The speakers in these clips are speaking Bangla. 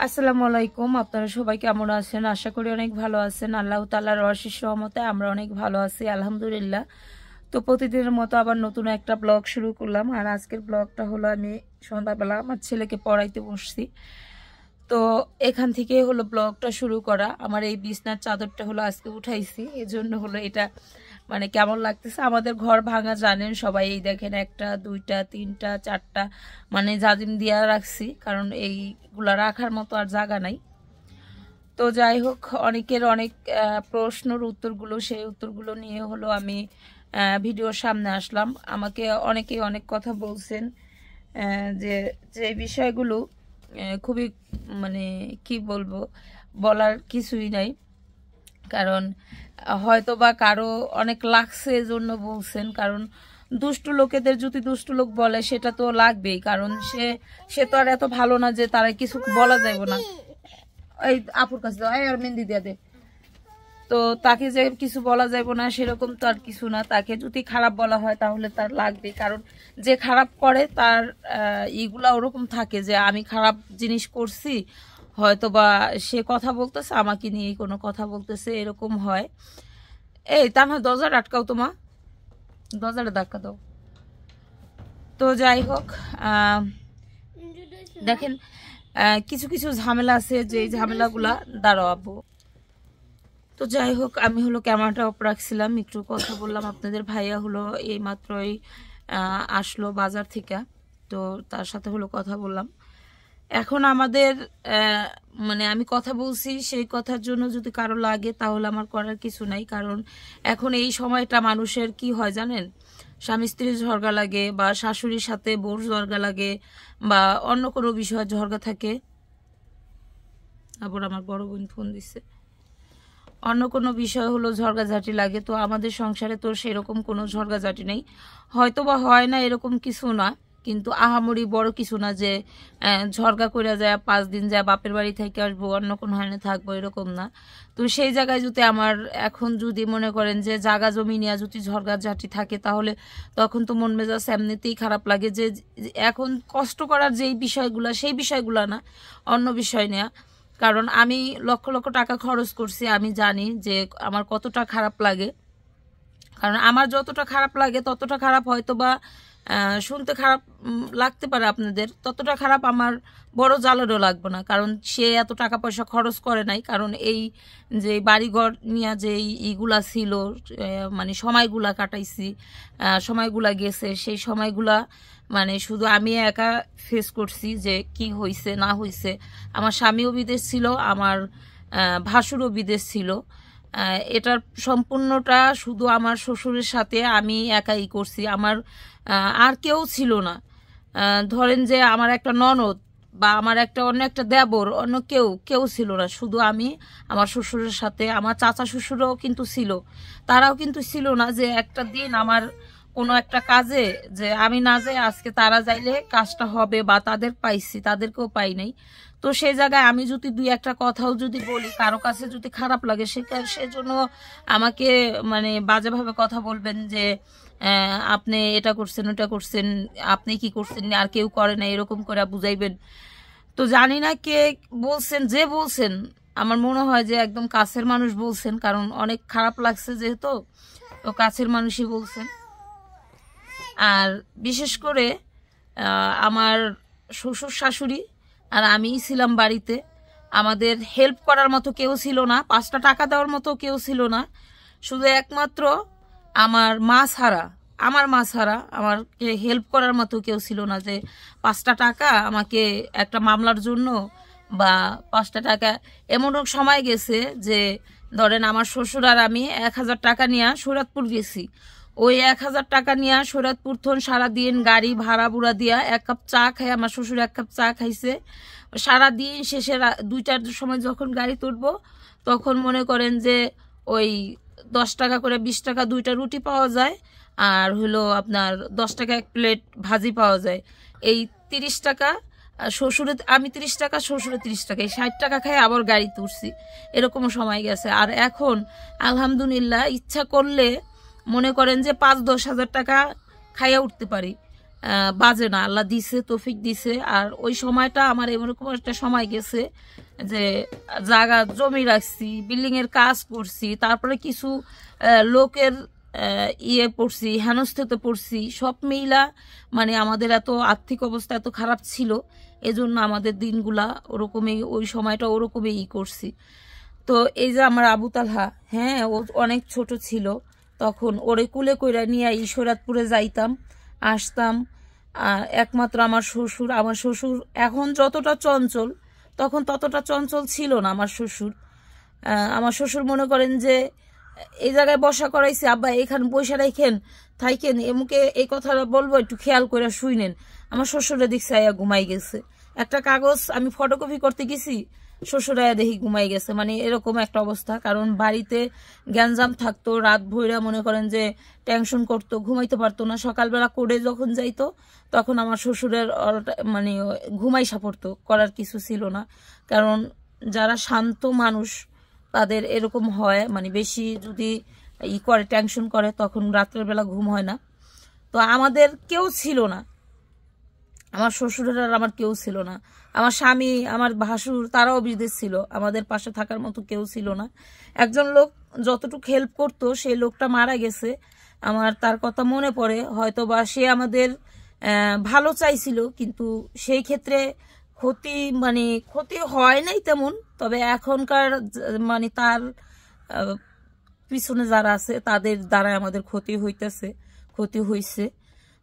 আসসালামু আলাইকুম। আপনারা সবাই কেমন আছেন? আশা করি অনেক ভালো আছেন। আল্লাহ তাআলার অশেষ রহমতে আমরা অনেক ভালো আছি, আলহামদুলিল্লাহ। তো প্রতিদিনের মতো আবার নতুন একটা ব্লগ শুরু করলাম। আর আজকের ব্লগটা হলো আমি সন্ধ্যাবেলা আমার ছেলেকে পড়াইতে বসছি। তো এখান থেকে হলো ব্লগটা শুরু করা। আমার এই বিছনার চাদরটা হলো আজকে উঠাইছি, এজন্য হলো এটা মানে কেমন লাগতেছে। আমাদের ঘর ভাঙা জানেন সবাই, এই দেখেন 1টা 2টা 3টা 4টা মানে জাজিম দিয়া রাখছি, কারণ এইগুলা রাখার মতো আর জায়গা নাই। তো যাই হোক, অনেকের অনেক প্রশ্নের উত্তরগুলো, সেই উত্তরগুলো নিয়ে হলো আমি ভিডিওর সামনে আসলাম। আমাকে অনেকেই অনেক কথা বলছেন, যে যে বিষয়গুলো খুবই মানে কি বলবো, বলার কিছুই নাই। কারণ হয়তো বা কারো অনেক লাগছে এজন্য বলছেন, কারণ দুষ্টু লোকেদের যদি দুষ্টু লোক বলে সেটা তো লাগবেই, কারণ সে তো আর এত ভালো না যে তারা কিছু বলা যাবে না। এই আপুর কাছে আর মেহেন্দি দিয়ে দে। তো তাকে যে কিছু বলা যাবে না সেরকম তো আর কিছু না। তাকে যদি খারাপ বলা হয় তাহলে তার লাগবে, কারণ যে খারাপ করে তার ইগুলা ওরকম থাকে যে আমি খারাপ জিনিস করছি, হয়তো বা সে কথা বলতেছে আমাকে নিয়ে কোনো কথা বলতেছে, এরকম হয়। এই তা না, দরজাটা আটকাও, তোমা দরজাটা ধাক্কা দাও। তো যাই হোক, দেখেন কিছু কিছু ঝামেলা আছে, যে ঝামেলাগুলা দাঁড়াও আব্বু। তো যাই হোক, আমি হলো ক্যামেরাটা অফ রাখছিলাম, একটু কথা বললাম। আপনাদের ভাইয়া হলো এই মাত্রই আসলো বাজার থেকে, তো তার সাথে হলো কথা বললাম। এখন আমাদের মানে আমি কথা বলছি, সেই কথার জন্য যদি কারো লাগে তাহলে আমার করার কিছু নাই। কারণ এখন এই সময়টা মানুষের কি হয় জানেন, স্বামী স্ত্রীর ঝগড়া লাগে, বা শাশুড়ির সাথে বউর ঝগড়া লাগে, বা অন্য কোনো বিষয়ে ঝগড়া থাকে। আবার আমার বড় বোন ফোন দিচ্ছে, অন্য কোনো বিষয় হলো ঝগড়াঝাটি লাগে। তো আমাদের সংসারে তো সেরকম কোনো ঝগড়াঝাটি নেই, হয়তো বা হয় না এরকম কিছু না, কিন্তু আহামরি বড় কিছু না যে ঝগড়া করে যায় 5 দিন যায় বাপের বাড়ি থেকে আসবো, অন্য কোনো হানে থাকবো, এরকম না। তো সেই জায়গায় যদি আমার এখন যদি মনে করেন যে জায়গা জমি নিয়ে যদি ঝগড়াঝাটি থাকে, তাহলে তখন তো মন মেজাজ এমনিতেই খারাপ লাগে। যে এখন কষ্ট করার যেই বিষয়গুলা, সেই বিষয়গুলা না, অন্য বিষয় নেয়া। কারণ আমি লক্ষ লক্ষ টাকা খরচ করছি, আমি জানি যে আমার কতটা খারাপ লাগে। কারণ আমার যতটা খারাপ লাগে ততটা খারাপ হয়তো বা শুনতে খারাপ লাগতে পারে আপনাদের, ততটা খারাপ আমার বড় জালেরও লাগবে না, কারণ সে এত টাকা পয়সা খরচ করে নাই। কারণ এই যে বাড়িঘর নিয়ে যে ইগুলা ছিল, মানে সময়গুলা কাটাইছি, সময়গুলা গেছে, সেই সময়গুলা মানে শুধু আমি একা ফেস করছি, যে কি হইছে না হইছে। আমার স্বামীও বিদেশ ছিল, আমার ভাসুরও বিদেশ ছিল। এটার সম্পূর্ণটা শুধু আমার শ্বশুরের সাথে আমি একাই করছি, আমার আর কেউ ছিল না। ধরেন যে আমার একটা ননদ বা আমার একটা অন্য একটা দেবর, অন্য কেউ ছিল না, শুধু আমি আমার শ্বশুরের সাথে। আমার চাচা শ্বশুরও কিন্তু ছিল, তারাও কিন্তু ছিল না যে একটা দিন আমার কোনো একটা কাজে যে আমি না যাই, আজকে তারা যাইলে কাজটা হবে, বা তাদের পাইছি, তাদেরকেও পাই নাই। তো সেই জায়গায় আমি যদি 2-1 কথাও যদি বলি, কারো কাছে যদি খারাপ লাগে, সেজন্য আমাকে মানে বাজেভাবে কথা বলবেন যে আপনি এটা করছেন ওটা করছেন, আপনি কি করছেন আর কেউ করে না, এরকম করে বুঝাইবেন। তো জানি না কে বলছেন, যে বলছেন আমার মনে হয় যে একদম কাছের মানুষ বলছেন, কারণ অনেক খারাপ লাগছে যেহেতু, তো কাছের মানুষই বলছেন। আর বিশেষ করে আমার শ্বশুর শাশুড়ি আর আমিই ছিলাম বাড়িতে, আমাদের হেল্প করার মতো কেউ ছিল না, 5টা টাকা দেওয়ার মতো কেউ ছিল না, শুধু একমাত্র আমার মা ছাড়া, আমাকে হেল্প করার মতো কেউ ছিল না, যে 5টা টাকা আমাকে একটা মামলার জন্য, বা 5টা টাকা। এমনও সময় গেছে যে ধরেন আমার শ্বশুর আর আমি 1000 টাকা নিয়ে শরীয়তপুর গেছি, ওই 1000 টাকা নিয়ে শরীয়তপুর থন সারাদিন গাড়ি ভাড়া বুড়া দিয়া 1 কাপ চা খাই, আমার শ্বশুর 1 কাপ চা খাইছে সারাদিন। শেষে 2টার সময় যখন গাড়ি তুলবো, তখন মনে করেন যে ওই 10 টাকা করে 20 টাকা 2টা রুটি পাওয়া যায়, আর হলো আপনার 10 টাকা 1 প্লেট ভাজি পাওয়া যায়। এই 30 টাকা শ্বশুরে, আমি 30 টাকা, শ্বশুরে 30 টাকা, এই 60 টাকা খাই আবার গাড়ি তুলছি, এরকম সময় গেছে। আর এখন আলহামদুলিল্লাহ ইচ্ছা করলে মনে করেন যে 5-10 হাজার টাকা খাইয়া উঠতে পারি, বাজে না, আল্লাহ দিছে, তৌফিক দিছে। আর ওই সময়টা আমার এরকম একটা সময় গেছে যে জায়গা জমি রাখছি, বিল্ডিংয়ের কাজ করছি, তারপরে কিছু লোকের ইয়ে পড়ছি, হেনস্থিতে পড়ছি, সব মিলা মানে আমাদের এত আর্থিক অবস্থা এত খারাপ ছিল, এজন্য আমাদের দিনগুলা ওরকমই, ওই সময়টা ওরকমই করছি। তো এই যে আমার আবু তালহা, হ্যাঁ ও অনেক ছোট ছিল তখন, ওরে কুলে কইরা নিয়ে ঈশ্বরাতপুরে যাইতাম আসতাম। একমাত্র আমার শ্বশুর এখন যতটা চঞ্চল তখন ততটা চঞ্চল ছিল না আমার শ্বশুর। আমার শ্বশুর মনে করেন যে এই জায়গায় বসা করাইছে, আব্বা এখানে বসে রাখেন থাইকেন, এমুকে এই কথাটা বলবো একটু খেয়াল করে শুইনেন। আমার শ্বশুরে দেখছে আয়া ঘুমাই গেছে, একটা কাগজ আমি ফটোকপি করতে গেছি, শ্বশুর আয়া দেখি ঘুমাই গেছে। মানে এরকম একটা অবস্থা, কারণ বাড়িতে গ্যাঞ্জাম থাকতো, রাত ভইরা মনে করেন যে টেনশন করতো, ঘুমাইতে পারতো না। সকালবেলা কোর্টে যখন যাইতো তখন আমার শ্বশুরের মানে ঘুমাইসা পড়তো, করার কিছু ছিল না। কারণ যারা শান্ত মানুষ তাদের এরকম হয়, মানে বেশি যদি করে টেনশন করে তখন রাত্রের বেলা ঘুম হয় না। তো আমাদের কেউ ছিল না, আমার শ্বশুরের আর আমার কেউ ছিল না। আমার স্বামী, আমার ভাসুর তারাও বিদেশ ছিল, আমাদের পাশে থাকার মতো কেউ ছিল না। একজন লোক যতটুকু হেল্প করতো সেই লোকটা মারা গেছে। আমার তার কথা মনে পড়ে, হয়তো বা সে আমাদের ভালো চাইছিল, কিন্তু সেই ক্ষেত্রে ক্ষতি হয় নাই তেমন। তবে এখনকার মানে তার পিছনে যারা আছে তাদের দ্বারাই আমাদের ক্ষতি হয়েছে।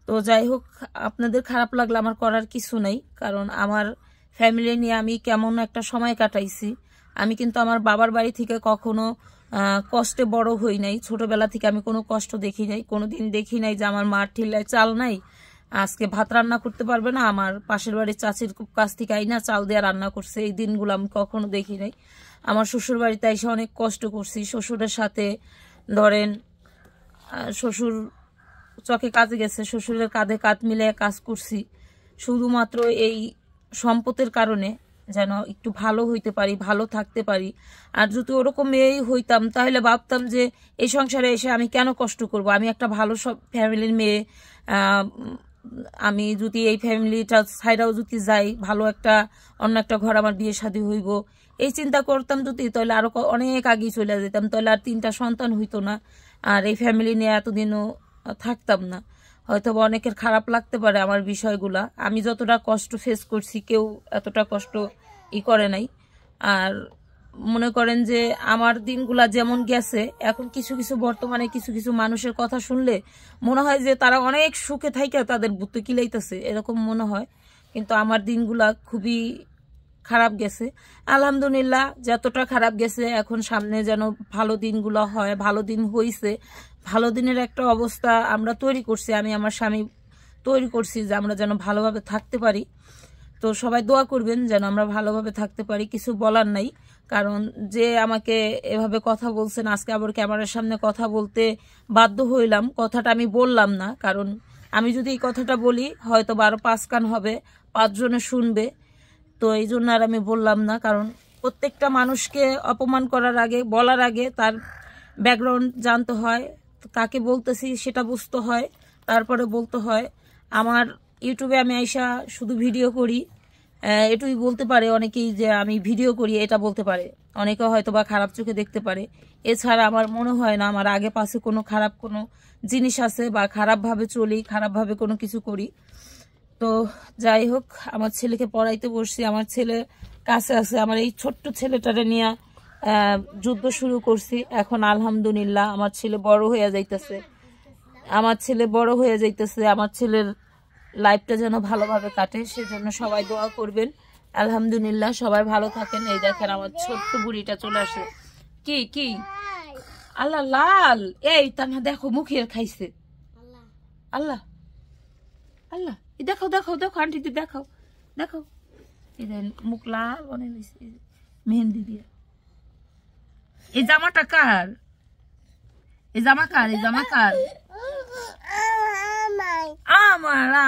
তো যাই হোক, আপনাদের খারাপ লাগলে আমার করার কিছু নাই, কারণ আমার ফ্যামিলি নিয়ে আমি কেমন একটা সময় কাটাইছি। আমি কিন্তু আমার বাবার বাড়ি থেকে কখনো কষ্টে বড় হই নাই, ছোটবেলা থেকে আমি কোনো কষ্ট দেখি নাই, কোনোদিন দেখি নাই যে আমার মার ঠিলায় চাল নাই, আজকে ভাত রান্না করতে পারবে না, আমার পাশের বাড়ির চাচির কাছ থেকে আইনা চাল দিয়ে রান্না করছে, এই দিনগুলো আমি কখনো দেখি নাই। আমার শ্বশুর বাড়িতে এসে অনেক কষ্ট করছি, শ্বশুরের সাথে ধরেন শ্বশুর চকে কাজে গেছে, শ্বশুরের কাঁধে কাঁধ মিলে কাজ করছি, শুধুমাত্র এই সম্পদের কারণে যেন একটু ভালো হইতে পারি, ভালো থাকতে পারি। আর যদি ওরকম মেয়েই হইতাম তাহলে ভাবতাম যে এই সংসারে এসে আমি কেন কষ্ট করব, আমি একটা ভালো সব ফ্যামিলির মেয়ে, আমি যদি এই ফ্যামিলিটা সাইডাও যদি যাই, ভালো একটা অন্য একটা ঘর আমার বিয়ে শাদী হইব, এই চিন্তা করতাম যদি, তাহলে আরো অনেক আগে চলে যেতাম, তাহলে আর 3টা সন্তান হইতো না, আর এই ফ্যামিলি নিয়ে এতদিনও থাকতাম না। হয়তো অনেকের খারাপ লাগতে পারে আমার বিষয়গুলা, আমি যতটা কষ্ট ফেস করছি কেউ এতটা কষ্ট করে নাই। আর মনে করেন যে আমার দিনগুলা যেমন গেছে, এখন কিছু কিছু বর্তমানে কিছু কিছু মানুষের কথা শুনলে মনে হয় যে তারা অনেক সুখে থাইকা তাদের বুদ্ধি কিলাইতেছে, এরকম মনে হয়। কিন্তু আমার দিনগুলা খুবই খারাপ গেছে। আলহামদুলিল্লাহ, যতটা খারাপ গেছে এখন সামনে যেন ভালো দিনগুলো হয়, ভালো দিন হইছে, ভালো দিনের একটা অবস্থা আমরা তৈরি করছি, আমি আমার স্বামী তৈরি করছি যে আমরা যেন ভালোভাবে থাকতে পারি। তো সবাই দোয়া করবেন যেন আমরা ভালোভাবে থাকতে পারি, কিছু বলার নাই। কারণ যে আমাকে এভাবে কথা বলছেন, আজকে আবার ক্যামেরার সামনে কথা বলতে বাধ্য হইলাম, কথাটা আমি বললাম না, কারণ আমি যদি এই কথাটা বলি হয়তো 12-5 কান হবে, 5 জনে শুনবে। তো এই জন্য আর আমি বললাম না, কারণ প্রত্যেকটা মানুষকে অপমান করার আগে, বলার আগে তার ব্যাকগ্রাউন্ড জানতে হয়, কাকে বলতেছি সেটা বুঝতে হয়, তারপরে বলতে হয়। আমার ইউটিউবে আমি আইসা শুধু ভিডিও করি, এটুই বলতে পারে অনেকেই যে আমি ভিডিও করি, এটা বলতে পারে, অনেকে হয়তো বা খারাপ চোখে দেখতে পারে। এছাড়া আমার মনে হয় না আমার আগে পাশে কোনো খারাপ কোনো জিনিস আছে বা খারাপভাবে চলি, খারাপভাবে কোনো কিছু করি। তো যাই হোক, আমার ছেলেকে পড়াইতে বসছি, আমার ছেলে কাছে আছে, আমার এই ছোট্ট ছেলেটারে নিয়ে যুদ্ধ শুরু করছি। এখন আলহামদুলিল্লাহ আমার ছেলে বড় হয়ে যাইতেছে, আমার ছেলের লাইফটা যেন ভালোভাবে কাটে, সেজন্য সবাই দোয়া করবেন। আলহামদুলিল্লাহ, সবাই ভালো থাকেন। এই দেখেন আমার ছোট্ট বুড়িটা চলে আসে, কি আল্লাহ লাল, এই তা না দেখো মুখের খাইছে, আল্লাহ আল্লাহ, দেখো আন্টি দেখো এই মুখ লাল বানিয়ে দিয়েছে মেহেন্দি দিয়ে। এই জামাটা কার? এই জামা কার?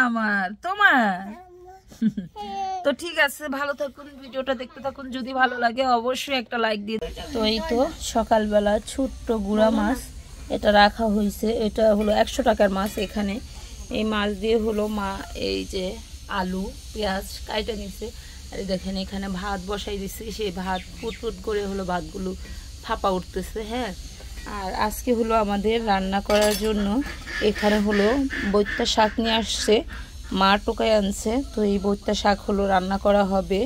আমার তোমার। তো ঠিক আছে, ভালো থাকুন, ভিডিওটা দেখতে থাকুন, যদি ভালো লাগে অবশ্যই একটা লাইক দিয়ে। তো এই তো সকালবেলা ছোট্ট গুড়া মাছ এটা রাখা হয়েছে, এটা হলো 100 টাকার মাছ। এখানে এই মাছ দিয়ে হলো মা এই যে আলু পেঁয়াজ কাইটা নিচ্ছে। আর দেখেন এখানে ভাত বসাই দিচ্ছে, সেই ভাত ফুটফুট করে হলো ভাতগুলো ফাঁপা উঠতেছে। হ্যাঁ, আর আজকে হলো আমাদের রান্না করার জন্য এখানে হলো বৈত্যা শাক নিয়ে আসছে, মা টোকায় আনছে। তো এই বৈত্যা শাক হলো রান্না করা হবে।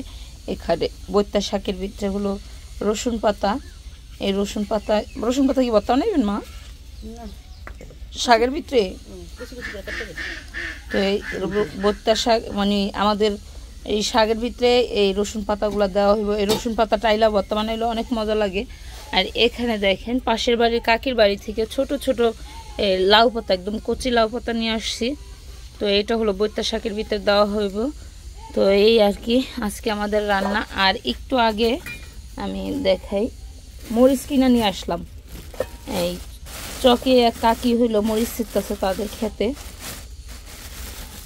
এখানে বৈত্যা শাকের ভিতরে হলো রসুন পাতা, এই রসুন পাতা কি বর্তা নেবেন মা শাকের ভিতরে? তো এই বৈত্যা শাক মানে আমাদের এই শাকের ভিতরে এই রসুন পাতাগুলো দেওয়া হইব। এই রসুন পাতা টাইলা বর্তমানে হলো অনেক মজা লাগে। আর এখানে দেখেন পাশের বাড়ির কাকির বাড়ি থেকে ছোট ছোট লাউ পাতা, একদম কচি লাউ পাতা নিয়ে আসছি। তো এটা হলো বৈত্যা শাকের ভিতরে দেওয়া হইব। তো এই আর কি আজকে আমাদের রান্না। আর একটু আগে আমি দেখাই মরিচ কিনা নিয়ে আসলাম। এই চকে এক কাকি হইলো মরিচ ছিটতেছে তাদের খেতে।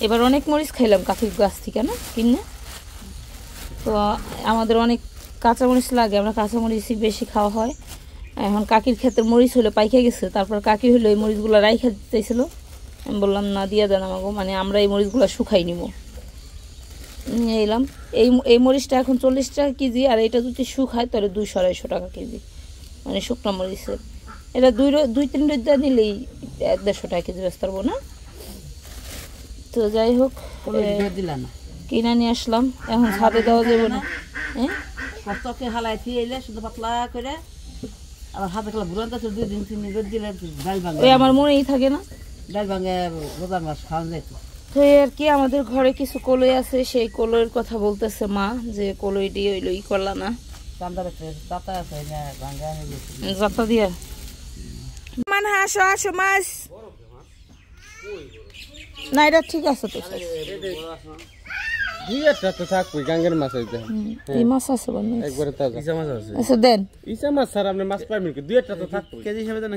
এবার অনেক মরিচ খাইলাম কাকির গাছ থেকে না কিনে। তো আমাদের অনেক কাঁচামরিচ লাগে, আমরা কাঁচামরিচই বেশি খাওয়া হয়। এখন কাকির ক্ষেতের মরিচ হলো পাইকে গেছে, তারপর কাকি হলো এই মরিচগুলো রাইখা দিতেছিল। আমি বললাম না দিয়ে দেন আমাকে, মানে আমরা এই মরিচগুলো শুকাই নিব। নিয়ে এলাম। এই মরিচটা এখন 40 টাকা কেজি, আর এটা যদি শুকায় তাহলে 200-250 টাকা কেজি, মানে শুকনো মরিচের। এটা 2-3 রোজা নিলেই 150 টাকা কেজি বেচতে পারবো না। তো যাই হোক কিনা নিয়ে আসলাম, এখন ছাদে দেওয়া যাবে না। হ্যাঁ চকে হালাই থিয়ে শুধু পাতলা করে আবার হাতে খেলা বুড়ান 2-3 দিন রোদ দিলে ডাল ভাঙে। ওই আমার মনেই থাকে না, ডাল ভাঙে রোজার মাছ খাওয়া যায়। তো আর কি আমাদের ঘরে কিছু কলই আছে, সেই কলইয়ের কথা বলতেছে মা যে কলই দিয়ে ওইলো ই করলা না যাতা দিয়া মানে আসো আসো মাছ না, এটা ঠিক আছে। তো এই মাছ আছে আচ্ছা দেন ইসা মাছ স্যার আপনি মাছ পাইবেন কি? 2-1টা তো থাকবে কেজি হিসাবে দেন।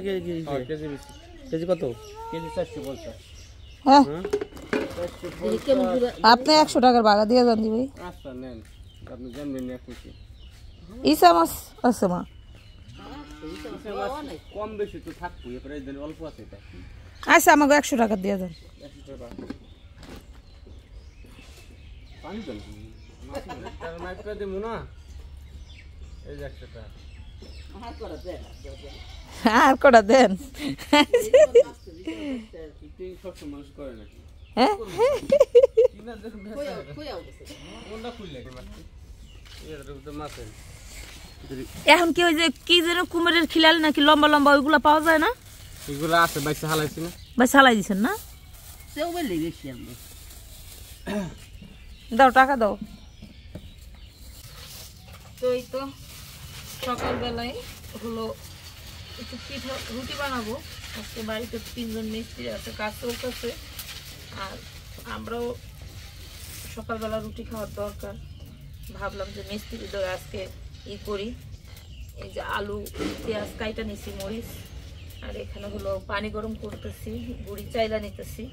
কেজি কত? কেজি 450। হ্যাঁ আপনি 100 টাকার বাগা দিয়ে যান দিবি। আচ্ছা নেন, আপনি জানবেন না খুশি। ইসা মাছ আছে মা, কম বেশি তো থাকবো, এবারে দেন অল্প আছে এটা। আচ্ছা আমাকে 100 টাকা দিয়ে দেন। 100 টাকা পানি দেন, মাছ মাইপটা দেবো না। এই যে 100 টাকা আর কটা দেন। মানুষ করে নাকি? হ্যাঁ এখন কি ওই যে কি যেন কুমিরের খিলাল নাকি লম্বা লম্বা ওইগুলা পাওয়া যায় না? এগুলো আছে বাইসা হালাইছি না, বাইসা হালাই দিচ্ছেন না? দাও টাকা দাও। তো এই তো সকালবেলায় হলো একটু পিঠা রুটি বানাবো। আজকে বাড়িতে 3 জন মিস্ত্রি আছে, কাজ চলতেছে। আর আমরাও সকালবেলা রুটি খাওয়ার দরকার, ভাবলাম যে মিস্ত্রি ধরে আজকে ই করি। এই যে আলু পেঁয়াজ কাইটা নিছি, মরিচ, আর এখানে হলো পানি গরম করতেছি, গুড়ি চাইলা নিতেছি।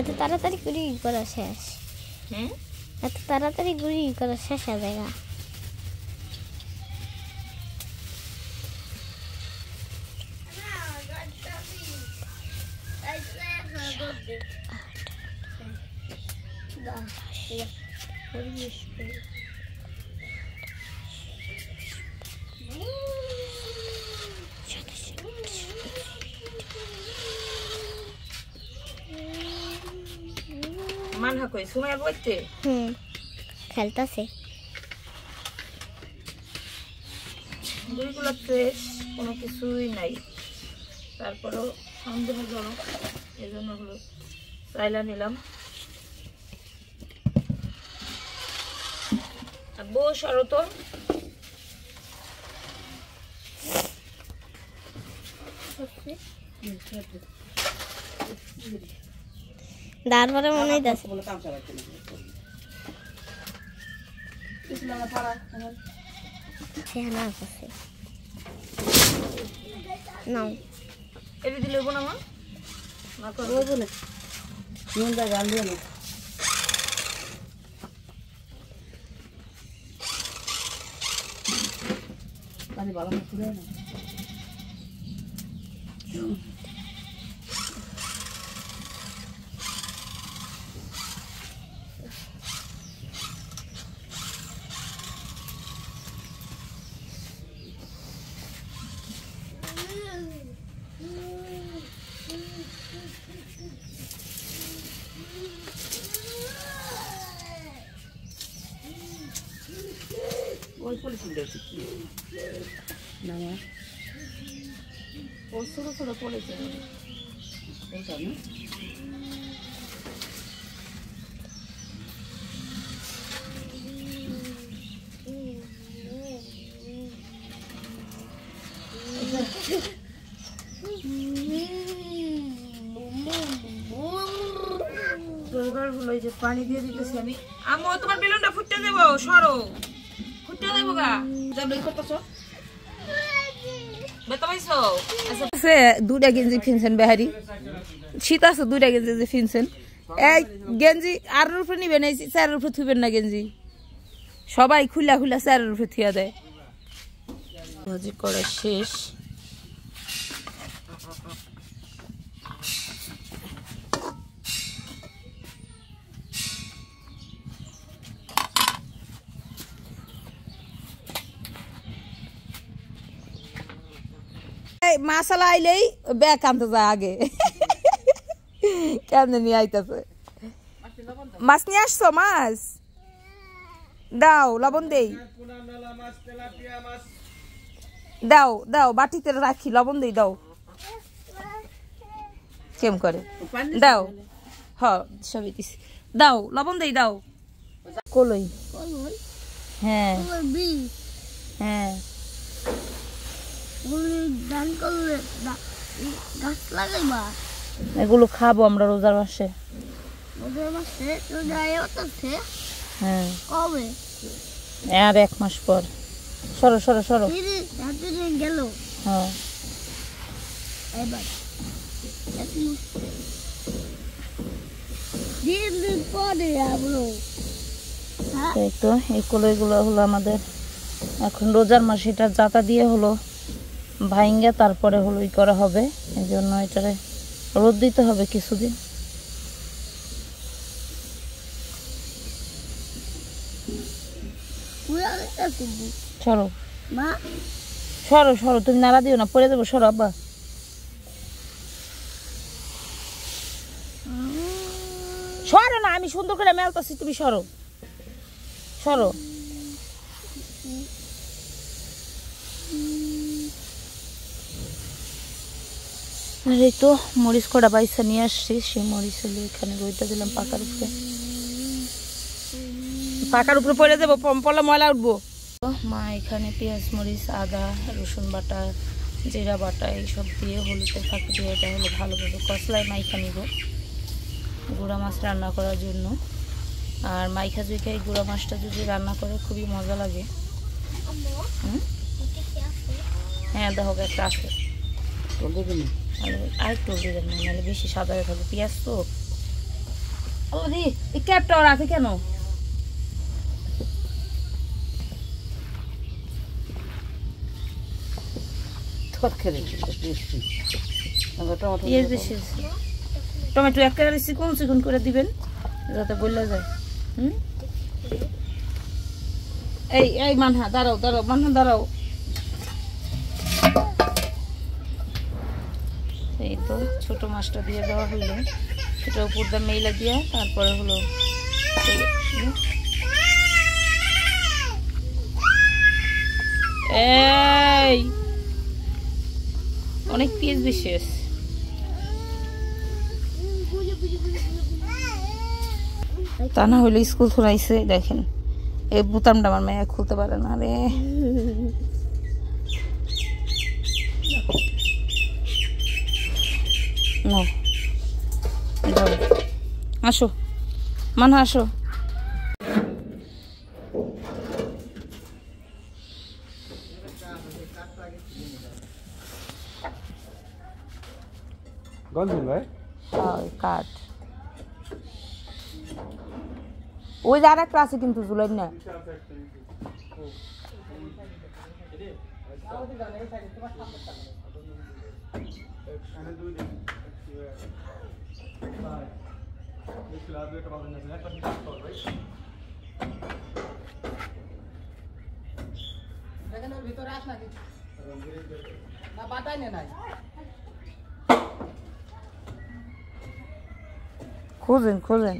এত তাড়াতাড়ি গুড়ি করা শেষ? হ্যাঁ এত তাড়াতাড়ি গুড়ি করা শেষ হয়ে যায়? মানহা কই সুমাইয়া বইতে খেলতেছে। গুড়িগুলো ফ্রেশ, কোনো কিছুই নাই, তারপরেও সন্দেহজনক, এই জন্য হলো চাইলা নিলাম। বস আরো তো তারপরে মনে হইতেছে নাও এটি দিলে হবো না মা? না করবো না, নুন দা গাল দিয়ে না। পানি ভালো করে তুলে না ওই পলিথিন দেখছি না না ও ছোট ছোট পড়েছে ওইটা না হলো এই যে পানি দিয়ে দিতেছি আমি আম্মু তোমার বেলুনটা ফুটতে দেবো সরো ফুটতে দেবো গা যাবে করতেছ দুটা গেঞ্জি ফিনছেন বেহারি শীত আছে দুইটা গেঞ্জি যে ফিনছেন এই গেঞ্জি আর উপরে নিবেন এই চারের উপরে থুবেন না গেঞ্জি সবাই খুলা খুলা চারের উপরে থুয়া দেয় ভাজি করা শেষ মাসালা আইলেই ব্যাগ আনতে যায় আগে কেমনে নিয়ে আইতেছে মাছ নিয়ে আসছো মাছ দাও লবণ দেই দাও দাও বাটিতে রাখি লবণ দেই দাও কেম করে দাও হ সবই দিছি দাও লবণ দেই দাও কলই হ্যাঁ হ্যাঁ এগুলো খাবো আমরা রোজার মাসে হ্যাঁ আর 1 মাস পর সরো সরো সরো হ্যাঁ এই তো এই কলইগুলো হলো আমাদের এখন রোজার মাসে এটা জাতা দিয়ে হলো ভাইঙ্গা তারপরে হলো ই করা হবে এই জন্য এটারে রোদ দিতে হবে কিছুদিন সরো সরো সরো তুমি নাড়া দিও না পরে দেবো সরো আব্বা সরো না আমি সুন্দর করে মেলতাছি তুমি সরো সরো এই তো মরিচ কড়া বাইসা নিয়ে আসছি সেই মরিচ হলে এখানে রইটা দিলাম পাকার উপরে পড়ে দেবো পম্পলা ময়লা উঠবো মা এখানে পেঁয়াজ মরিচ আদা রসুন বাটা জিরা বাটা এইসব দিয়ে হলুদের ফাঁকি দিয়ে এটা হলো ভালোভাবে কষলায় মাইখা নিব গুঁড়া মাছ রান্না করার জন্য আর মাইখা জুইখা এই গুঁড়া মাছটা যদি রান্না করে খুবই মজা লাগে হ্যাঁ দেখো একটা আছে আরেকটু দেবেন না নাহলে বেশি সাদা হয়ে থাকবে পেঁয়াজ তো এই ক্যাপটাও রাখে কেন টমেটো একেবারে চিকন চিকন করে দিবেন যাতে বললে যায় এই এই মানহা দাঁড়াও দাঁড়াও মানহা দাঁড়াও এই তো ছোট মাছটা দিয়ে দেওয়া হইলো সেটা উপর দিয়ে মেইলা দিয়া তারপরে হলো এই অনেক পিস বিশেষ তা না হইলে স্কুল খুলাইছে দেখেন এই বোতামটা আমার মেয়ে খুলতে পারে না রে আসো মানহা আসো কাঠ ওই যে আর একটা আছে কিন্তু জুলাই না ভিতরে আস না বাতাই নাই খোঁজেন খোঁজেন